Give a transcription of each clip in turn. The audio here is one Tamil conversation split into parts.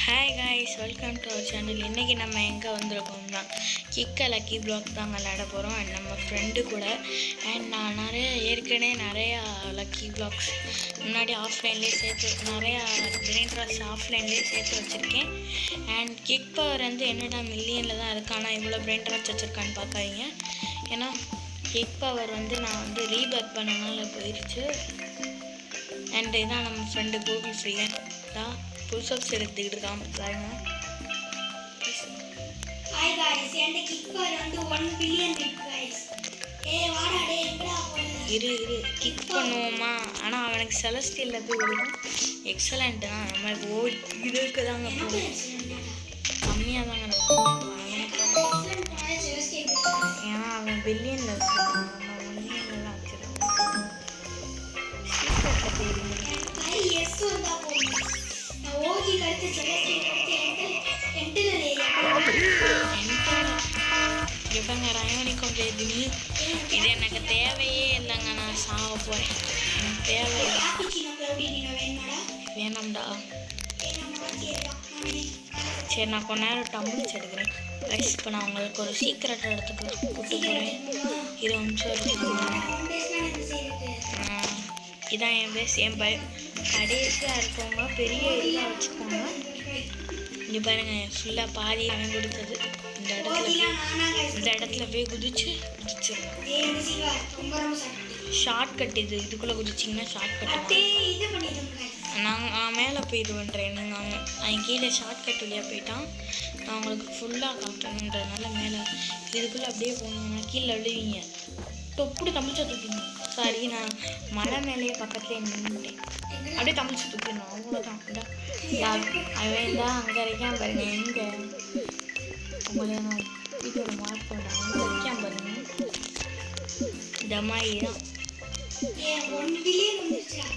Hi guys, welcome to our channel. இன்றைக்கி நம்ம எங்கே வந்திருக்கோம்னா கிக்க லக்கி பிளாக் தான் விளையாட போகிறோம். அண்ட் நம்ம ஃப்ரெண்டு கூட. அண்ட் நான் ஏற்கனவே லக்கி பிளாக்ஸ் முன்னாடி ஆஃப்லைன்லேயே நிறையா கிரீன் ராஸ் ஆஃப்லைன்லேயே சேர்த்து வச்சுருக்கேன். அண்ட் கிக் பவர் வந்து என்னடா மில்லியனில் தான் இருக்கு, ஆனால் இவ்வளோ பிரெயின் ராஸ் வச்சுருக்கான்னு பார்க்காதீங்க. ஏன்னா கிக் பவர் வந்து நான் வந்து ரீபர்த் பண்ணனால போயிடுச்சு. அண்ட் இதான் நம்ம ஃப்ரெண்டு கூகுள் ஃப்ரீயன் தான் புல்சப்ஸ் எடுத்துக்கிட்டு இருக்கான் பாருங்க. ஹாய் गाइस, என்ட கிக் பவர் வந்து 1 பில்லியன் இருக்கு गाइस. வாடா எங்கடா போற? இரு கிக் பண்ணுவோமா? ஆனா அவனுக்கு செலஸ்டியல்ல போய் விழுகும். எக்ஸலென்ட் தான். நமக்கு இதுக்கு தாங்க போகும், கம்மியா தாங்க நடக்கும். ஏன்னா அவன் பில்லியன்ல வச்சிருக்கான், நம்ம 1 மில்லியன்ல வச்சிருக்கோம். சீக்கிரத்துல போயிருங்க. எஸ் வந்தா போகும். Okay correct. செலஸ்டியல் எப்பங்க ரயோனிக்கும் பேதி, இது எனக்கு தேவையே இல்லைங்க. நான் சாக போகிறேன், எனக்கு தேவையில்லை. வேணாம்டா. சரி, நான் கொஞ்ச நேரம் டம்பிள்ஸ் எடுக்கிறேன். ரைஸ் இப்போ நான் உங்களுக்கு ஒரு சீக்கிரட் இடத்துக்கு கூப்பிட்டு போகிறேன். 20 நிமிஷம் இதான் என் பேஸ். என் கடைசியாக இருக்கவங்க பெரிய இதாக வச்சுக்கோங்க. இங்கே பாருங்க, ஃபுல்லாக பாதி அவன் கொடுத்தது. இந்த இடத்துல போய் குதிச்சிடலாம். ஷார்ட் கட் இதுக்குள்ளே குதிச்சிங்கன்னா ஷார்ட் கட். நான் மேலே போய் இது பண்ணுறேன். அவன் கீழே ஷார்ட் கட் வழியாக போயிட்டான். நான் உங்களுக்கு ஃபுல்லாக காட்டணுன்றதுனால மேலே இதுக்குள்ளே அப்படியே போனீங்கன்னா கீழே விழுவீங்க. தொப்புடு தமிழ்ச்சா தூக்கிடணும். சாரி, நான் மலை மேலேயே பக்கத்துலேயே நின்றுட்டேன். அப்படியே தமிழ்ச்சி தூக்கிடணும், அவ்வளோதான். அவன் தான் அங்கே இருக்கான் பாருங்க. எங்கே உங்களை நான் வீட்டோட மார்க் பண்ணுறேன், அங்கே இருக்கான் பாருங்க. இந்த மாதிரி தான்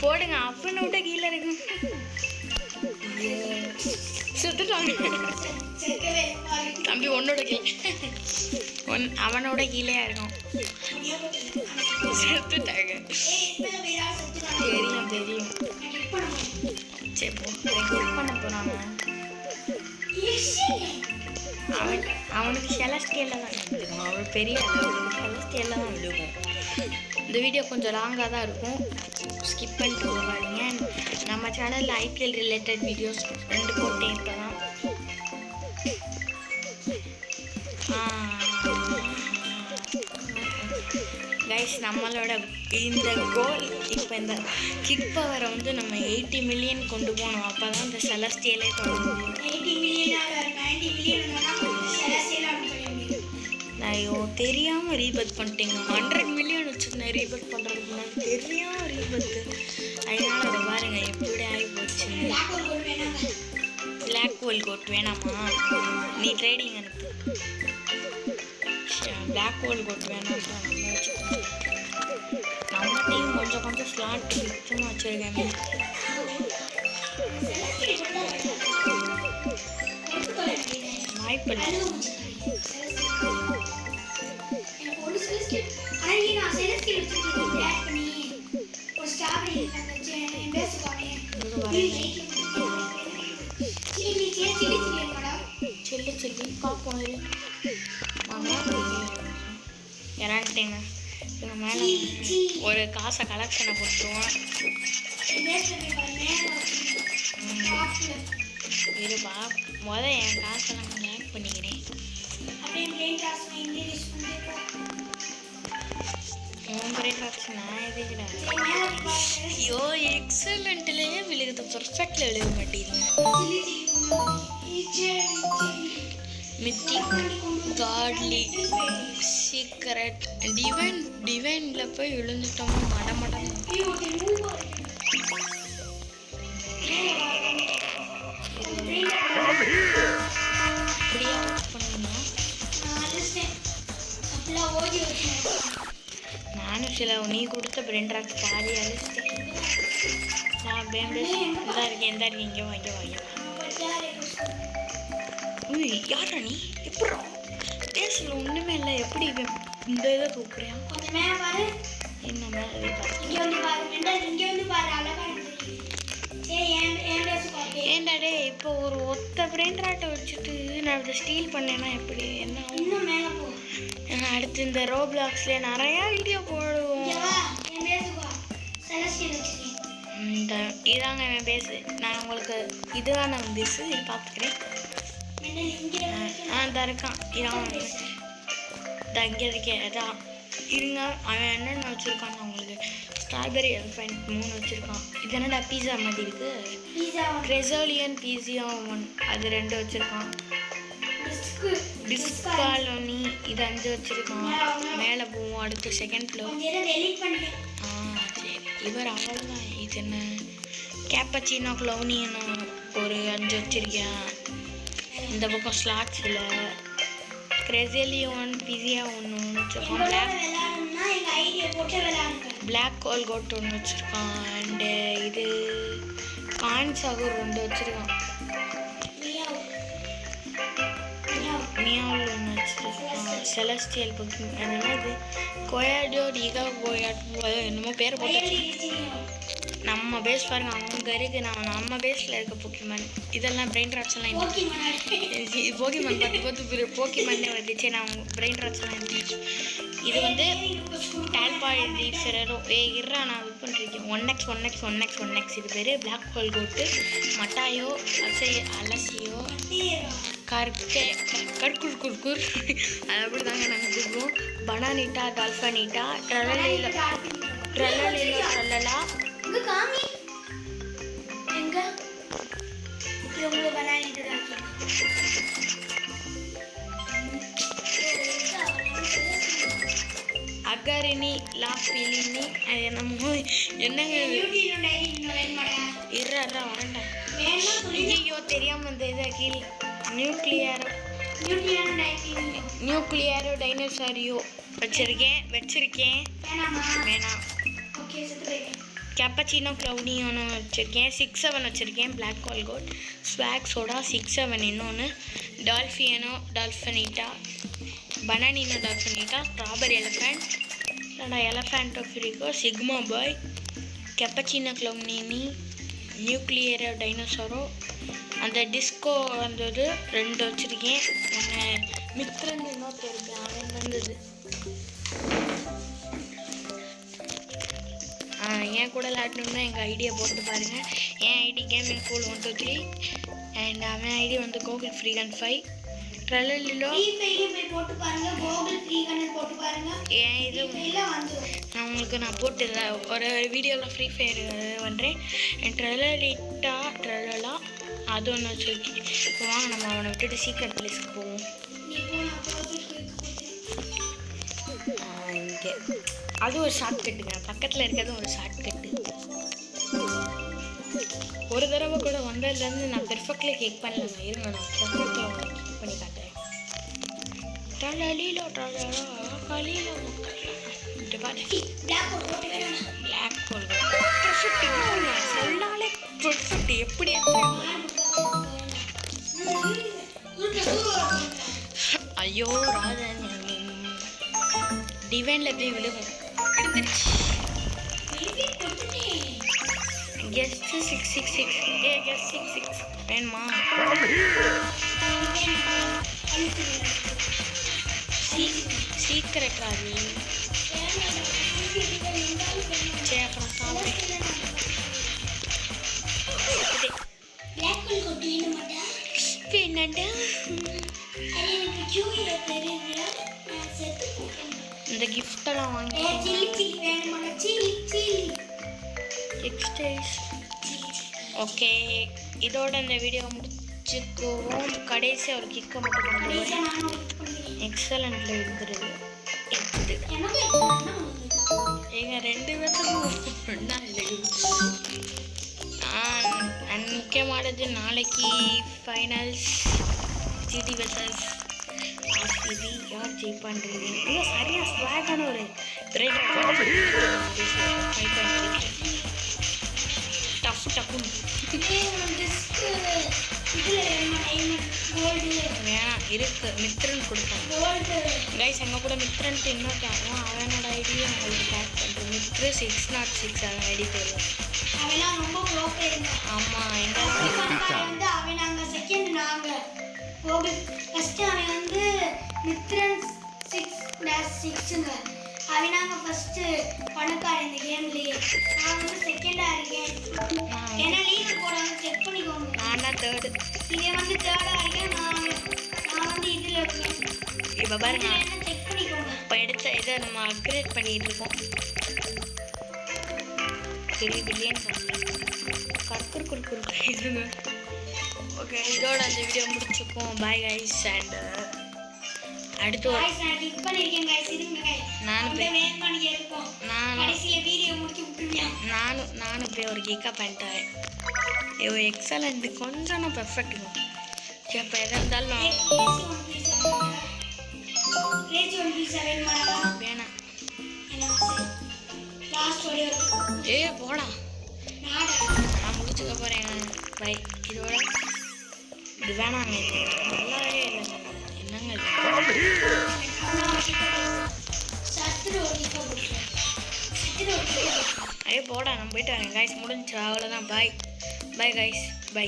போடுங்க. அப்பனை விட்ட கீழே இருக்கும். சுத்துட்டாங்க தம்பி, உன்னோட கீழே அவனோட கீழே இருக்கும். செத்துட்டாங்க. தெரியும். சரி, ஹெல்ப் பண்ண போறாங்க. அவனுக்கு செலஸ்டியல்ல தான் விழுகும். அவள் பெரிய செலஸ்டியல்ல தான் விழுகும். இந்த வீடியோ கொஞ்சம் லாங்காக தான் இருக்கும், ஸ்கிப் பண்ணிட்டு போகாதீங்க. நம்ம சேனலில் ஐபிஎல் ரிலேட்டட் வீடியோஸ் 2 போட்டேன் இப்போ தான். கைஸ், நம்மளோட இந்த கோல் இப்போ இந்த கிக் பவரை வந்து நம்ம 80 மில்லியன் கொண்டு போகணும். அப்போ தான் இந்த செலஸ்டியலே தொடங்கும். 80 மில்லியன் 90 மில்லியன் ஐயோ, தெரியாமல் ரீபர்த் பண்ணிட்டேங்க. 100 மில்லியன் வச்சுருந்தேன் ரீபர்த் பண்ணுறதுக்கு முன்னாடி. தெரியாமல் ரீபர்த்து. அதனால அதை பாருங்க எப்படி ஆகி போச்சு. பிளாக் ஹோல் கோட் வேணாமா? நீ ட்ரேடிங் அனுப்பு. பிளாக் ஹோல் கோட் வேணாம். நம்ம டீம் கொஞ்சம் ஸ்லாட் சுத்தமாக வச்சுருக்கேன். வாய்ப்பில்லை. சில்லி பார்ப்போம். இறந்துட்டேங்க. இவங்க மேலே ஒரு காசை கலெக்ட் பண்ண கொடுத்துருவோம். இருப்பா, என் காசெல்லாம் கலெக்ட் பண்ணிக்கிறேன். நான் எதுக்குடா? ஐயோ, எக்ஸலண்ட்லேயே விழுகுது, பர்ஃபெக்டில் விழுக மாட்டேங்குது. மித்திக், காட்லி, சீக்ரெட், டிவைனில் போய் விழுந்துட்டோமோ மடமடம். இப்படியா பண்ணணும்? நானும் சில நீ கொடுத்த பிரெண்ட் ராக்ஸ் பாதி அழிச்சிட்டேன். நான் எந்த இருக்கேன் இங்கே வாங்க. யாரா நீ? எப்படா பேசல? ஒன்றுமே இல்லை. எப்படி இந்த இதை தூக்குறியா? என்ன மேலே இங்கே வந்து பாரு, அழகா. சரி, என் ஏன்டா டே இப்போ ஒரு ஒத்த பிரெயின் ராட்டை வச்சுட்டு நான் இதை ஸ்டீல் பண்ணேன்னா எப்படி என்ன ஆகும்? இன்னும் மேலே போ. ஏன்னா அடுத்து இந்த ரோப்ளாக்ஸ்ல நிறையா வீடியோ போடுவோம். இங்க வா, என் பேசுவா. செலஸ்டியல் வச்சிருக்கேன். இந்த இதாங்க என் பேஸு. நான் உங்களுக்கு இதுதான் நான் பேஸு இது பார்த்துக்கிறேன். என்ன இங்கே இந்த இருக்கான் இதான் இங்கே இருக்கேன் அதான் இருங்க. அவன் என்னென்ன வச்சுருக்கான் உங்களுக்கு ஸ்ட்ராபெரி எலிஃபென்ட் 3 வச்சுருக்கான். இது என்னடா பீஸா மாதிரி இருக்குது. பீஸா கிரெசோலியன் பீஸியா 1 அது 2 வச்சுருக்கான். டிஸ்காலோனி இது 5 வச்சுருக்கான். மேலே போவோம் அடுத்து செகண்ட் ஃப்ளோர். டெலீட் பண்ணிட்டேன். சரி இவர் அவ்வளோதான். இது என்ன கேப்பச்சினோ க்ளவுனின்னு ஒரு 5 வச்சுருக்கேன். இந்த பக்கம் ஸ்லாட்ஸில் கிரெசோலியன் பீஸியா 1 வச்சுருக்கான். பிளாக் கோல் கோட் 1 வச்சுருக்கான். அண்டு இது கான் சகூர் 2 வச்சுருக்கான். மியாவில் 1 வச்சுருக்கான். செலஸ்டியல் புக்கிங் அதனால இது கோயாடோ டிகா கோயாடோ என்னமோ பேர் போட்டு நம்ம பேஸ் பாருங்க அவங்க இருக்கு. நம்ம பேஸில் இருக்க போக்கிமான் இதெல்லாம் பிரெயின் ராட்ஸ்லாம் போக்கிமான் பார்த்து போக்கிமானே வந்துச்சு. நான் பிரெயின் ராட்ஸ்லாம் இருந்துச்சு. இது வந்து டால்பாய்டி ஃபெரரோ இருறா நான் இது பண்ணிருக்கேன். 1x இது பேர் பிளாக் ஹோல் கோட்டு மட்டாயோ அலசியோ கற்குர் அது அப்படி தாங்க நாங்கள் கூப்பிடுவோம். பனானிட்டா டால்ஃபனிட்டா ட்ரலலிலோ ட்ரலலா அகரினி லாப்பிலினி அது என்னமோ என்னங்க இருறா வரண்டா. ஐயோ தெரியாமல் இந்த இதை கீழே நியூக்ளியரோ டைனோசாரியோ வச்சிருக்கேன் வேணாம். கேப்பச்சினோ க்ளவுனியோன்னு வச்சுருக்கேன். 6-7 வச்சுருக்கேன். பிளாக் கோல் கோட் ஸ்வாக் சோடா 6-7 இன்னொன்று டால்ஃபனிட்டா பனானினோ டால்ஃபனிட்டா ஸ்ட்ராபெரி எலஃபேண்ட் ஃப்ரிகோ சிக்மா பாய் கேப்பச்சினோ க்ளவுனினி நியூக்ளியரோ டைனோசாரோ அந்த டிஸ்கோ வந்தது 2 வச்சுருக்கேன். ஒன்று மித்ரன் இன்னொருத்தர் இருக்கேன் அவன் வந்தது. என் கூட விளாடணுன்னா எங்கள் ஐடியா போட்டு பாருங்கள். என் ஐடி கேமிங் ஃபூல் 123 அண்ட் அவன் ஐடி வந்து கோகுல் ஃப்ரீகன் 5 ட்ரலலிலோ என் இது நான் உங்களுக்கு நான் போட்டு ஒரு வீடியோவில் ஃப்ரீ ஃபயர் பண்ணுறேன். என் ட்ரலலா அது ஒன்று வச்சுருக்கேன். இப்போ வாங்க நம்ம அவனை விட்டுட்டு சீக்ரெட் பிளேஸ்க்கு போவோம். இங்கே அது ஒரு ஷார்ட்கட்டுங்க. பக்கத்தில் இருக்கிறது ஒரு ஷார்ட்கட்டு. ஒரு தடவை கூட வந்ததுலேருந்து நான் பெர்ஃபெக்ட்லி கேக் பண்ணலங்க. இருங்க நான் பெர்ஃபெக்டில் கேக் பண்ணி காட்டுறேன். ட்ரலலிலோ கலிலோ பிளாக் ஹோல் பெர்ஃபெக்ட் சொன்னாலே பெர்ஃபெக்ட் எப்படி ஐயோ ராஜன் டிவைனில் போய் விழுகும். கெஸ்ட் 666 கெஸ்ட் 66 வேணுமா? சீக்கிரம் ராஜி சரி அப்புறம் சாப்பிடு. என்னடா இந்த கிஃப்டெல்லாம் வாங்கி ஓகே இதோட இந்த வீடியோ முடிச்சுக்குவோம். கடைசி ஒரு கிக்கை மட்டும் பண்ணுவோம். எக்ஸலண்ட்டில் இருந்துருது எங்கள் 2 பேர்த்துக்கும் ஒன்றா முக்கியமானது நாளைக்கு ஃபைனல்ஸ் ஜிடி வெர்சஸ் ஆர்சிபி யார் ஜெயிப்பான்றது. இல்லை சரியாக ஸ்வாகான ஒரு டஃப்புன்னு வேணாம் இருக்கு. மித்ரன் கொடுப்பேன் கைஸ். எங்கள் கூட மித்ரன்ட்டு இன்னொரு அவனோட ஐடியை உங்களுக்கு டேக் பண்ணுறேன். மித்ரு 606 அவன் ஐடி பேர். அவெல்லாம் ரொம்ப ப்ரோ பிளேயருங்க. ஆமாம் எங்க வந்து அவன் நாங்க செகண்ட் நாங்க ஃபர்ஸ்ட் அவன் வந்து மித்ரன் 6-6ங்க. அவன் நாங்க ஃபர்ஸ்ட் பணக்காரன் இந்த கேம்லயே. நான் வந்து செகண்டா இருக்கேன். ஏன்னா லீவு போடாம செக் பண்ணிக்கோங்க. நான் தான் தேர்டு. இவன் வந்து தேர்டா இருக்கேன். நான் வந்து இதுல இருக்கேன். இப்போ பாருங்க என்ன செக் பண்ணிக்கோங்க. இப்போ எடுத்த இதை நம்ம அப்கிரேட் பண்ணிட்டு இருக்கோம். பெரிய பில்லியன் கற்குறு இதுங்க. ஓகே இதோட அந்த வீடியோ முடிச்சுப்போம். Bye guys. அண்ட் அடுத்து ஒரு गाइस நான் கிளிக் பண்ணிருக்கேன் गाइस. இருங்க गाइस. நானும் அப்படியே வெயிட் பண்ணிட்டே இருக்கோம். கடைசில வீடியோ முடிச்சு விட்டுருவியா? நானும் இப்படி ஒரு கீக்கா பண்ணிட்டேன். ஐயோ எக்ஸலண்ட். கொஞ்சம் நான் பெர்ஃபெக்ட். சரி அப்போ எதாக இருந்தாலும் ரேஜ் ஒன் பீஸ் வெயிட் பண்ணலாம். வேணாம். லாஸ்ட் ஒரே ஏ போடா நாடா. நான் முடிச்சுக்க போகிறேன். பை. இதோட இது வேணாங்க. இது நல்லாவே இல்லைங்க. என்னங்க இது? சத்துரு ஓடிக்கோ. ஐயோ போடா நான் போயிட்டு வரேன் கைஸ். முடிஞ்சு அவ்வளோதான். பாய் பாய் கைஸ். பை.